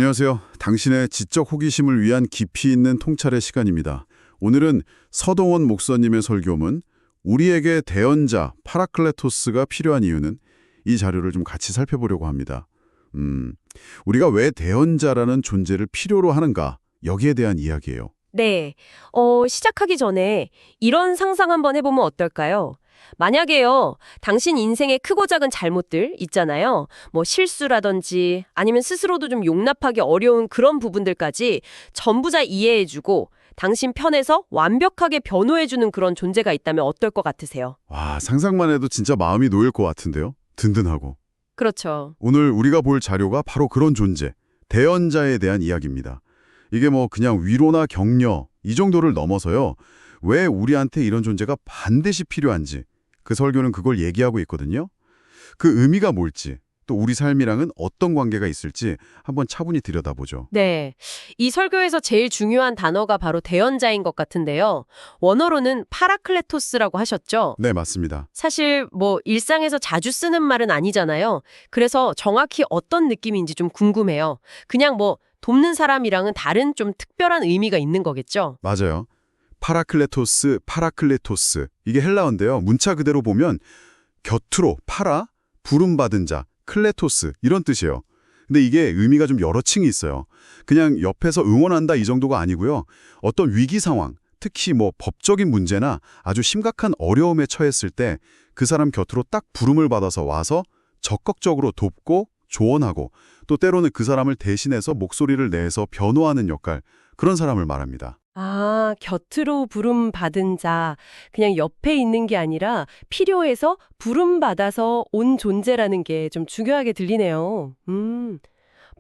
안녕하세요. 당신의 지적 호기심을 위한 깊이 있는 통찰의 시간입니다. 오늘은 서동원 목사님의 설교문 우리에게 대언자 파라클레토스가 필요한 이유는 이 자료를 좀 같이 살펴보려고 합니다. 우리가 왜 대언자라는 존재를 필요로 하는가 여기에 대한 이야기예요. 네. 시작하기 전에 이런 상상 한번 해보면 어떨까요? 만약에요, 당신 인생의 크고 작은 잘못들 있잖아요. 뭐 실수라든지 아니면 스스로도 좀 용납하기 어려운 그런 부분들까지 전부 다 이해해주고 당신 편에서 완벽하게 변호해주는 그런 존재가 있다면 어떨 것 같으세요? 와, 상상만 해도 진짜 마음이 놓일 것 같은데요. 든든하고. 그렇죠. 오늘 우리가 볼 자료가 바로 그런 존재, 대언자에 대한 이야기입니다. 이게 뭐 그냥 위로나 격려 이 정도를 넘어서요. 왜 우리한테 이런 존재가 반드시 필요한지 그 설교는 그걸 얘기하고 있거든요. 그 의미가 뭘지 또 우리 삶이랑은 어떤 관계가 있을지 한번 차분히 들여다보죠. 네. 이 설교에서 제일 중요한 단어가 바로 대언자인 것 같은데요. 원어로는 파라클레토스라고 하셨죠? 네, 맞습니다. 사실 뭐 일상에서 자주 쓰는 말은 아니잖아요. 그래서 정확히 어떤 느낌인지 좀 궁금해요. 그냥 뭐 돕는 사람이랑은 다른 좀 특별한 의미가 있는 거겠죠? 맞아요. 파라클레토스. 이게 헬라어인데요. 문자 그대로 보면 곁으로 파라, 부름받은 자, 클레토스 이런 뜻이에요. 근데 이게 의미가 좀 여러 층이 있어요. 그냥 옆에서 응원한다 이 정도가 아니고요. 어떤 위기 상황, 특히 뭐 법적인 문제나 아주 심각한 어려움에 처했을 때 그 사람 곁으로 딱 부름을 받아서 와서 적극적으로 돕고 조언하고 또 때로는 그 사람을 대신해서 목소리를 내서 변호하는 역할, 그런 사람을 말합니다. 아, 곁으로 부름받은 자. 그냥 옆에 있는 게 아니라 필요해서 부름받아서 온 존재라는 게 좀 중요하게 들리네요.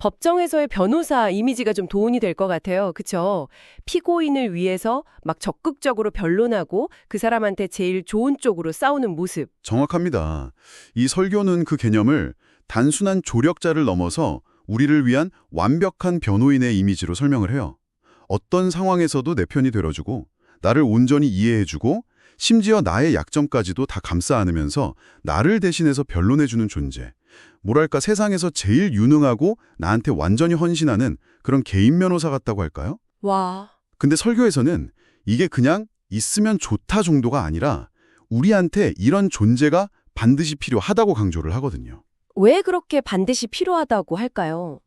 법정에서의 변호사 이미지가 좀 도움이 될 것 같아요. 그쵸? 피고인을 위해서 막 적극적으로 변론하고 그 사람한테 제일 좋은 쪽으로 싸우는 모습. 정확합니다. 이 설교는 그 개념을 단순한 조력자를 넘어서 우리를 위한 완벽한 변호인의 이미지로 설명을 해요. 어떤 상황에서도 내 편이 되어주고 나를 온전히 이해해주고 심지어 나의 약점까지도 다 감싸 안으면서 나를 대신해서 변론해주는 존재. 뭐랄까 세상에서 제일 유능하고 나한테 완전히 헌신하는 그런 개인 변호사 같다고 할까요? 와. 근데 설교에서는 이게 그냥 있으면 좋다 정도가 아니라 우리한테 이런 존재가 반드시 필요하다고 강조를 하거든요. 왜 그렇게 반드시 필요하다고 할까요?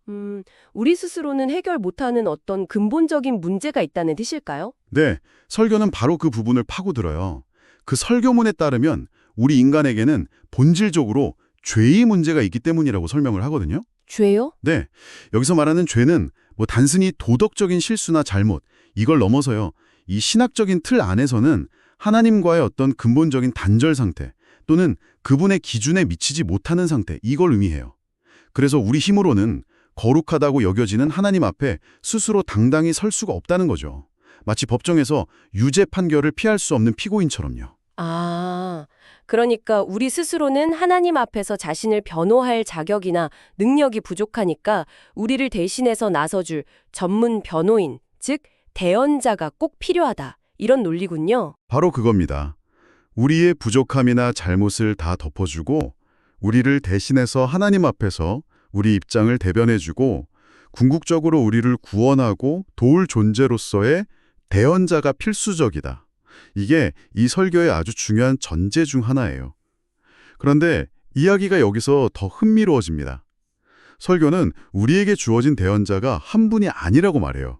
우리 스스로는 해결 못하는 어떤 근본적인 문제가 있다는 뜻일까요? 네, 설교는 바로 그 부분을 파고들어요. 그 설교문에 따르면 우리 인간에게는 본질적으로 죄의 문제가 있기 때문이라고 설명을 하거든요. 죄요? 네, 여기서 말하는 죄는 뭐 단순히 도덕적인 실수나 잘못, 이걸 넘어서요. 이 신학적인 틀 안에서는 하나님과의 어떤 근본적인 단절 상태 또는 그분의 기준에 미치지 못하는 상태, 이걸 의미해요. 그래서 우리 힘으로는 거룩하다고 여겨지는 하나님 앞에 스스로 당당히 설 수가 없다는 거죠. 마치 법정에서 유죄 판결을 피할 수 없는 피고인처럼요. 아, 그러니까 우리 스스로는 하나님 앞에서 자신을 변호할 자격이나 능력이 부족하니까 우리를 대신해서 나서줄 전문 변호인, 즉 대언자가 꼭 필요하다. 이런 논리군요. 바로 그겁니다. 우리의 부족함이나 잘못을 다 덮어주고 우리를 대신해서 하나님 앞에서 우리 입장을 대변해주고 궁극적으로 우리를 구원하고 도울 존재로서의 대언자가 필수적이다. 이게 이 설교의 아주 중요한 전제 중 하나예요. 그런데 이야기가 여기서 더 흥미로워집니다. 설교는 우리에게 주어진 대언자가 한 분이 아니라고 말해요.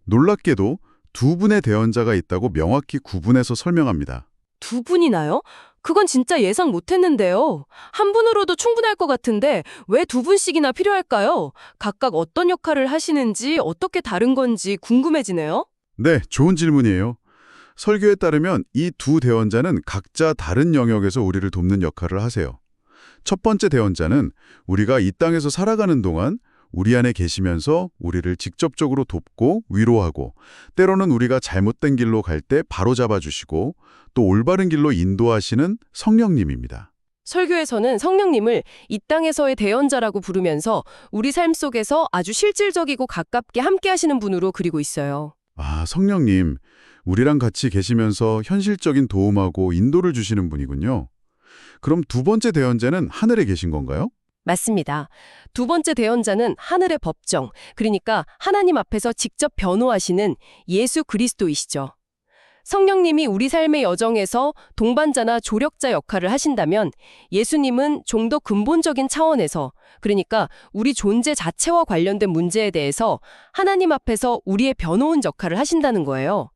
놀랍게도 두 분의 대언자가 있다고 명확히 구분해서 설명합니다. 두 분이나요? 그건 진짜 예상 못했는데요. 한 분으로도 충분할 것 같은데 왜 두 분씩이나 필요할까요? 각각 어떤 역할을 하시는지 어떻게 다른 건지 궁금해지네요. 네, 좋은 질문이에요. 설교에 따르면 이 두 대언자는 각자 다른 영역에서 우리를 돕는 역할을 하세요. 첫 번째 대언자는 우리가 이 땅에서 살아가는 동안 우리 안에 계시면서 우리를 직접적으로 돕고 위로하고 때로는 우리가 잘못된 길로 갈 때 바로잡아 주시고 또 올바른 길로 인도하시는 성령님입니다. 설교에서는 성령님을 이 땅에서의 대언자라고 부르면서 우리 삶 속에서 아주 실질적이고 가깝게 함께 하시는 분으로 그리고 있어요. 아, 성령님, 우리랑 같이 계시면서 현실적인 도움하고 인도를 주시는 분이군요. 그럼 두 번째 대언자는 하늘에 계신 건가요? 맞습니다. 두 번째 대언자는 하늘의 법정, 그러니까 하나님 앞에서 직접 변호하시는 예수 그리스도이시죠. 성령님이 우리 삶의 여정에서 동반자나 조력자 역할을 하신다면 예수님은 좀 더 근본적인 차원에서, 그러니까 우리 존재 자체와 관련된 문제에 대해서 하나님 앞에서 우리의 변호인 역할을 하신다는 거예요.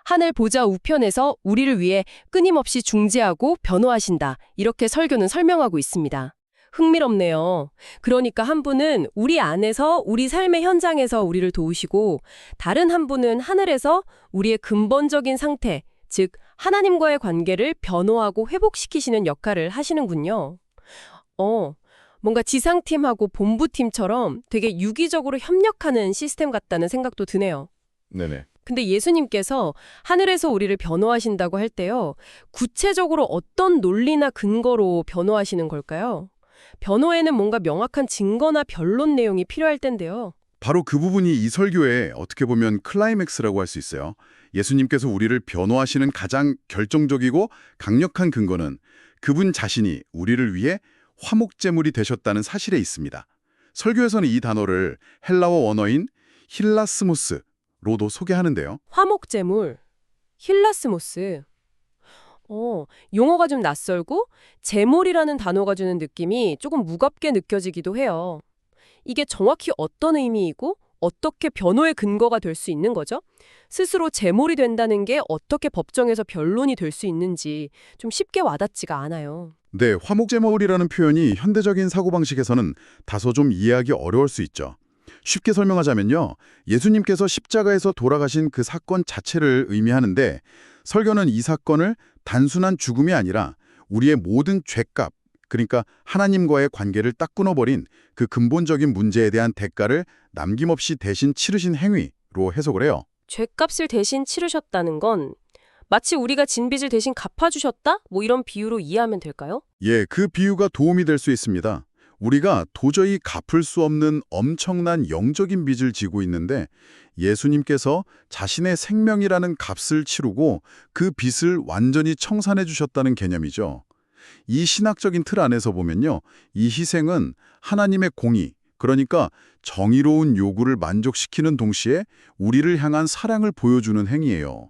하늘 보좌 우편에서 우리를 위해 끊임없이 중재하고 변호하신다. 이렇게 설교는 설명하고 있습니다. 흥미롭네요. 그러니까 한 분은 우리 안에서 우리 삶의 현장에서 우리를 도우시고 다른 한 분은 하늘에서 우리의 근본적인 상태, 즉 하나님과의 관계를 변호하고 회복시키시는 역할을 하시는군요. 뭔가 지상팀하고 본부팀처럼 되게 유기적으로 협력하는 시스템 같다는 생각도 드네요. 네네. 근데 예수님께서 하늘에서 우리를 변호하신다고 할 때요, 구체적으로 어떤 논리나 근거로 변호하시는 걸까요? 변호에는 뭔가 명확한 증거나 변론 내용이 필요할 텐데요. 바로 그 부분이 이 설교의 어떻게 보면 클라이맥스라고 할 수 있어요. 예수님께서 우리를 변호하시는 가장 결정적이고 강력한 근거는 그분 자신이 우리를 위해 화목제물이 되셨다는 사실에 있습니다. 설교에서는 이 단어를 헬라어 원어인 힐라스모스로도 소개하는데요. 화목제물, 힐라스모스. 용어가 좀 낯설고 제물이라는 단어가 주는 느낌이 조금 무겁게 느껴지기도 해요. 이게 정확히 어떤 의미이고 어떻게 변호의 근거가 될 수 있는 거죠? 스스로 제물이 된다는 게 어떻게 법정에서 변론이 될 수 있는지 좀 쉽게 와닿지가 않아요. 네, 화목제물이라는 표현이 현대적인 사고방식에서는 다소 좀 이해하기 어려울 수 있죠. 쉽게 설명하자면요, 예수님께서 십자가에서 돌아가신 그 사건 자체를 의미하는데 설교는 이 사건을 단순한 죽음이 아니라 우리의 모든 죄값, 그러니까 하나님과의 관계를 딱 끊어버린 그 근본적인 문제에 대한 대가를 남김없이 대신 치르신 행위로 해석을 해요. 죄값을 대신 치르셨다는 건 마치 우리가 진 빚을 대신 갚아주셨다? 뭐 이런 비유로 이해하면 될까요? 예, 그 비유가 도움이 될 수 있습니다. 우리가 도저히 갚을 수 없는 엄청난 영적인 빚을 지고 있는데 예수님께서 자신의 생명이라는 값을 치르고 그 빚을 완전히 청산해 주셨다는 개념이죠. 이 신학적인 틀 안에서 보면요, 이 희생은 하나님의 공의, 그러니까 정의로운 요구를 만족시키는 동시에 우리를 향한 사랑을 보여주는 행위예요.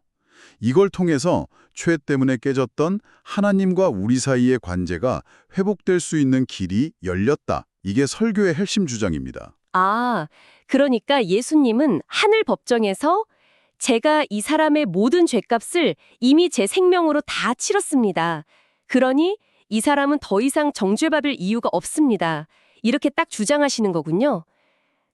이걸 통해서 죄 때문에 깨졌던 하나님과 우리 사이의 관계가 회복될 수 있는 길이 열렸다. 이게 설교의 핵심 주장입니다. 아, 그러니까 예수님은 하늘 법정에서 제가 이 사람의 모든 죄값을 이미 제 생명으로 다 치렀습니다. 그러니 이 사람은 더 이상 정죄받을 이유가 없습니다. 이렇게 딱 주장하시는 거군요.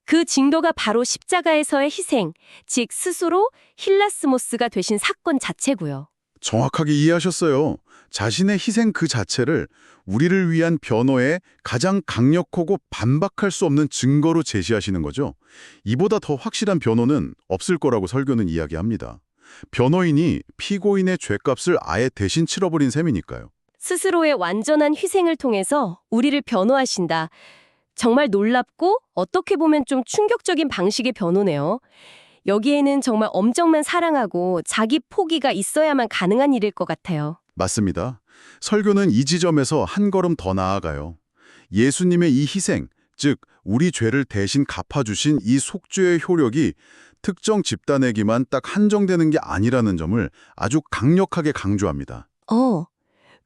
그 증거가 바로 십자가에서의 희생, 즉 스스로 힐라스모스가 되신 사건 자체고요. 정확하게 이해하셨어요. 자신의 희생 그 자체를 우리를 위한 변호의 가장 강력하고 반박할 수 없는 증거로 제시하시는 거죠. 이보다 더 확실한 변호는 없을 거라고 설교는 이야기합니다. 변호인이 피고인의 죄값을 아예 대신 치러버린 셈이니까요. 스스로의 완전한 희생을 통해서 우리를 변호하신다. 정말 놀랍고 어떻게 보면 좀 충격적인 방식의 변호네요. 여기에는 정말 엄청난 사랑하고 자기 포기가 있어야만 가능한 일일 것 같아요. 맞습니다. 설교는 이 지점에서 한 걸음 더 나아가요. 예수님의 이 희생, 즉 우리 죄를 대신 갚아주신 이 속죄의 효력이 특정 집단에게만 딱 한정되는 게 아니라는 점을 아주 강력하게 강조합니다.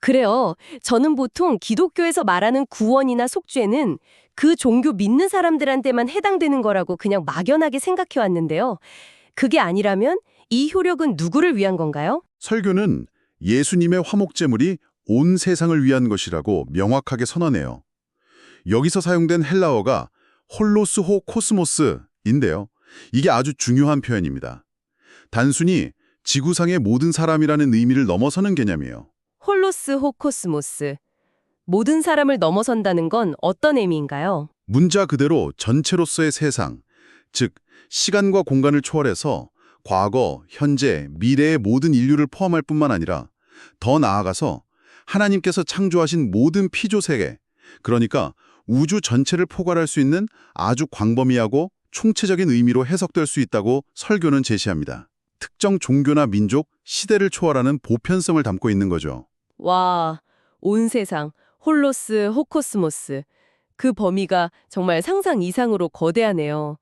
그래요. 저는 보통 기독교에서 말하는 구원이나 속죄는 그 종교 믿는 사람들한테만 해당되는 거라고 그냥 막연하게 생각해 왔는데요. 그게 아니라면 이 효력은 누구를 위한 건가요? 설교는 예수님의 화목제물이 온 세상을 위한 것이라고 명확하게 선언해요. 여기서 사용된 헬라어가 홀로스호 코스모스인데요. 이게 아주 중요한 표현입니다. 단순히 지구상의 모든 사람이라는 의미를 넘어서는 개념이에요. 홀로스 호코스모스. 모든 사람을 넘어선다는 건 어떤 의미인가요? 문자 그대로 전체로서의 세상, 즉 시간과 공간을 초월해서 과거, 현재, 미래의 모든 인류를 포함할 뿐만 아니라 더 나아가서 하나님께서 창조하신 모든 피조세계, 그러니까 우주 전체를 포괄할 수 있는 아주 광범위하고 총체적인 의미로 해석될 수 있다고 설교는 제시합니다. 특정 종교나 민족, 시대를 초월하는 보편성을 담고 있는 거죠. 와, 온 세상, 홀로스 호코스모스. 그 범위가 정말 상상 이상으로 거대하네요.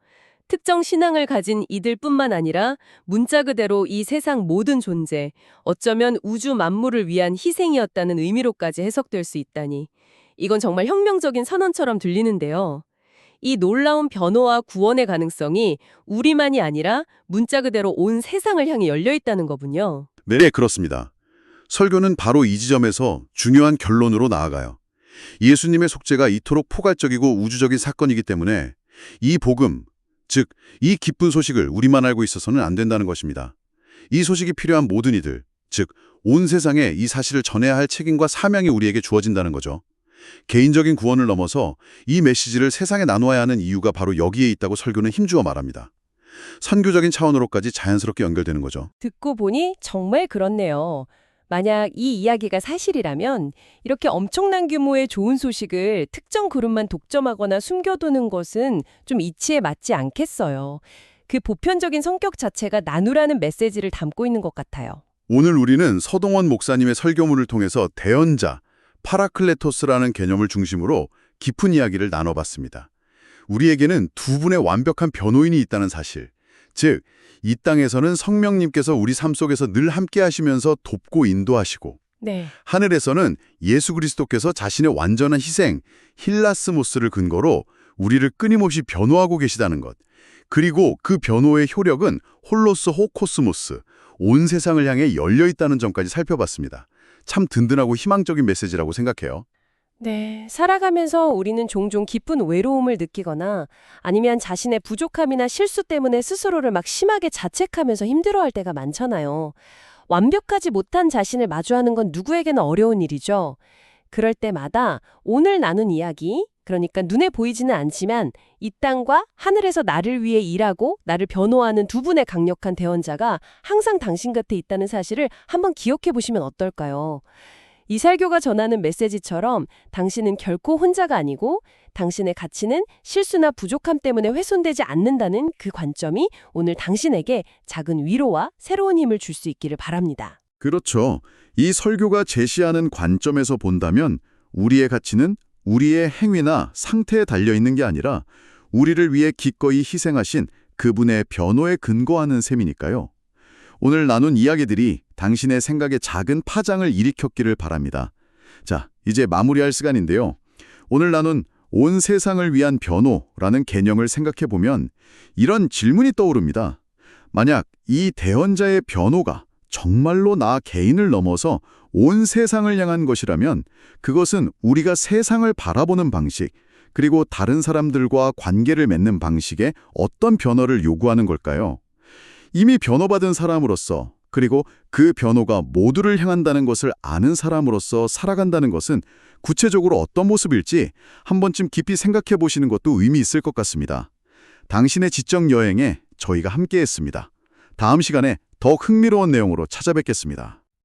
특정 신앙을 가진 이들뿐만 아니라 문자 그대로 이 세상 모든 존재, 어쩌면 우주 만물을 위한 희생이었다는 의미로까지 해석될 수 있다니. 이건 정말 혁명적인 선언처럼 들리는데요. 이 놀라운 변호와 구원의 가능성이 우리만이 아니라 문자 그대로 온 세상을 향해 열려 있다는 거군요. 네, 그렇습니다. 설교는 바로 이 지점에서 중요한 결론으로 나아가요. 예수님의 속죄가 이토록 포괄적이고 우주적인 사건이기 때문에 이 복음, 즉, 이 기쁜 소식을 우리만 알고 있어서는 안 된다는 것입니다. 이 소식이 필요한 모든 이들, 즉, 온 세상에 이 사실을 전해야 할 책임과 사명이 우리에게 주어진다는 거죠. 개인적인 구원을 넘어서 이 메시지를 세상에 나누어야 하는 이유가 바로 여기에 있다고 설교는 힘주어 말합니다. 선교적인 차원으로까지 자연스럽게 연결되는 거죠. 듣고 보니 정말 그렇네요. 만약 이 이야기가 사실이라면 이렇게 엄청난 규모의 좋은 소식을 특정 그룹만 독점하거나 숨겨두는 것은 좀 이치에 맞지 않겠어요. 그 보편적인 성격 자체가 나누라는 메시지를 담고 있는 것 같아요. 오늘 우리는 서동원 목사님의 설교문을 통해서 대언자, 파라클레토스라는 개념을 중심으로 깊은 이야기를 나눠봤습니다. 우리에게는 두 분의 완벽한 변호인이 있다는 사실, 즉, 이 땅에서는 성령님께서 우리 삶 속에서 늘 함께 하시면서 돕고 인도하시고, 네. 하늘에서는 예수 그리스도께서 자신의 완전한 희생, 힐라스모스를 근거로 우리를 끊임없이 변호하고 계시다는 것. 그리고 그 변호의 효력은 홀로스 호코스모스, 온 세상을 향해 열려 있다는 점까지 살펴봤습니다. 참 든든하고 희망적인 메시지라고 생각해요. 네, 살아가면서 우리는 종종 깊은 외로움을 느끼거나 아니면 자신의 부족함이나 실수 때문에 스스로를 막 심하게 자책하면서 힘들어할 때가 많잖아요. 완벽하지 못한 자신을 마주하는 건 누구에게나 어려운 일이죠. 그럴 때마다 오늘 나눈 이야기, 그러니까 눈에 보이지는 않지만 이 땅과 하늘에서 나를 위해 일하고 나를 변호하는 두 분의 강력한 대언자가 항상 당신 곁에 있다는 사실을 한번 기억해 보시면 어떨까요? 이 설교가 전하는 메시지처럼 당신은 결코 혼자가 아니고 당신의 가치는 실수나 부족함 때문에 훼손되지 않는다는 그 관점이 오늘 당신에게 작은 위로와 새로운 힘을 줄 수 있기를 바랍니다. 그렇죠. 이 설교가 제시하는 관점에서 본다면 우리의 가치는 우리의 행위나 상태에 달려있는 게 아니라 우리를 위해 기꺼이 희생하신 그분의 변호에 근거하는 셈이니까요. 오늘 나눈 이야기들이 당신의 생각에 작은 파장을 일으켰기를 바랍니다. 자, 이제 마무리할 시간인데요. 오늘 나눈 온 세상을 위한 변호라는 개념을 생각해보면 이런 질문이 떠오릅니다. 만약 이 대언자의 변호가 정말로 나 개인을 넘어서 온 세상을 향한 것이라면 그것은 우리가 세상을 바라보는 방식, 그리고 다른 사람들과 관계를 맺는 방식에 어떤 변화를 요구하는 걸까요? 이미 변호받은 사람으로서, 그리고 그 변호가 모두를 향한다는 것을 아는 사람으로서 살아간다는 것은 구체적으로 어떤 모습일지 한 번쯤 깊이 생각해 보시는 것도 의미 있을 것 같습니다. 당신의 지적 여행에 저희가 함께했습니다. 다음 시간에 더 흥미로운 내용으로 찾아뵙겠습니다.